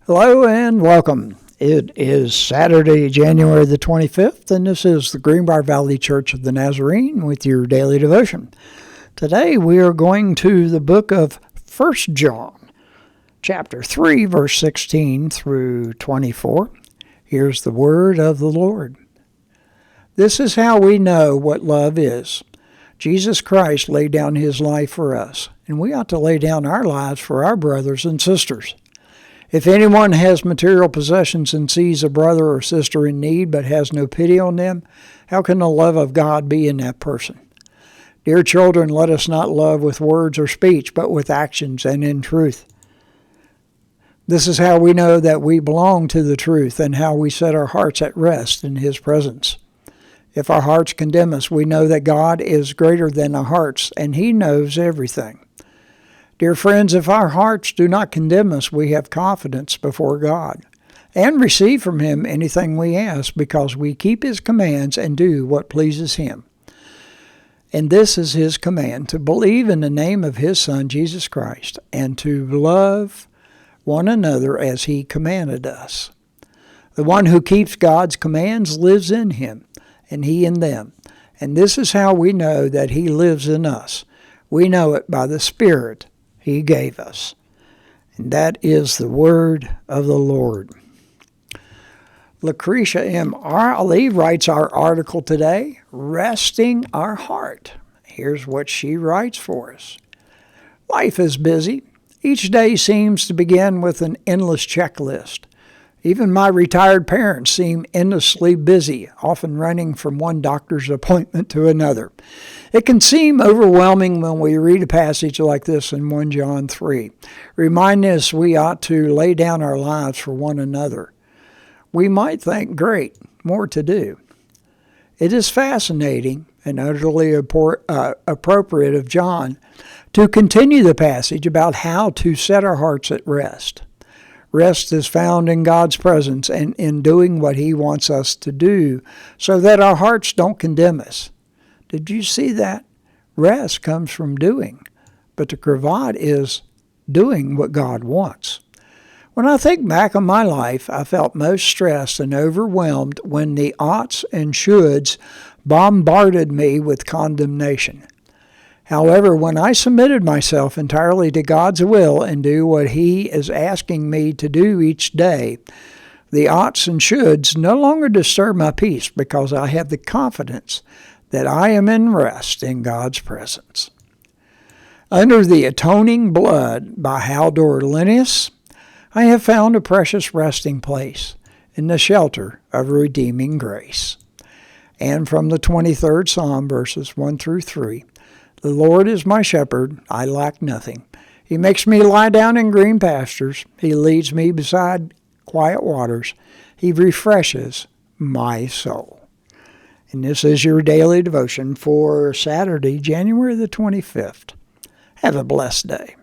Hello and welcome. It is Saturday, January the 25th, and this is the Greenbrier Valley Church of the Nazarene with your daily devotion. Today we are going to the book of 1 John, chapter 3, verse 16 through 24. Here's the word of the Lord. This is how we know what love is. Jesus Christ laid down his life for us, and we ought to lay down our lives for our brothers and sisters. If anyone has material possessions and sees a brother or sister in need but has no pity on them, how can the love of God be in that person? Dear children, let us not love with words or speech, but with actions and in truth. This is how we know that we belong to the truth and how we set our hearts at rest in his presence. If our hearts condemn us, we know that God is greater than our hearts, and he knows everything. Dear friends, if our hearts do not condemn us, we have confidence before God and receive from him anything we ask because we keep his commands and do what pleases him. And this is his command, to believe in the name of his Son, Jesus Christ, and to love one another as he commanded us. The one who keeps God's commands lives in him, and he in them. And this is how we know that he lives in us. We know it by the Spirit he gave us. And that is the word of the Lord. Lucretia M. Ali writes our article today, Resting Our Heart. Here's what she writes for us. Life is busy. Each day seems to begin with an endless checklist. Even my retired parents seem endlessly busy, often running from one doctor's appointment to another. It can seem overwhelming when we read a passage like this in 1 John 3. Remind us we ought to lay down our lives for one another. We might think, great, more to do. It is fascinating and utterly appropriate of John to continue the passage about how to set our hearts at rest. Rest is found in God's presence and in doing what he wants us to do so that our hearts don't condemn us. Did you see that? Rest comes from doing, but the cravat is doing what God wants. When I think back on my life, I felt most stressed and overwhelmed when the oughts and shoulds bombarded me with condemnation. However, when I submitted myself entirely to God's will and do what he is asking me to do each day, the oughts and shoulds no longer disturb my peace because I have the confidence that I am in rest in God's presence. Under the atoning blood by Haldor Linnaeus, I have found a precious resting place in the shelter of redeeming grace. And from the 23rd Psalm, verses 1 through 3, the Lord is my shepherd, I lack nothing. He makes me lie down in green pastures. He leads me beside quiet waters. He refreshes my soul. And this is your daily devotion for Saturday, January the 25th. Have a blessed day.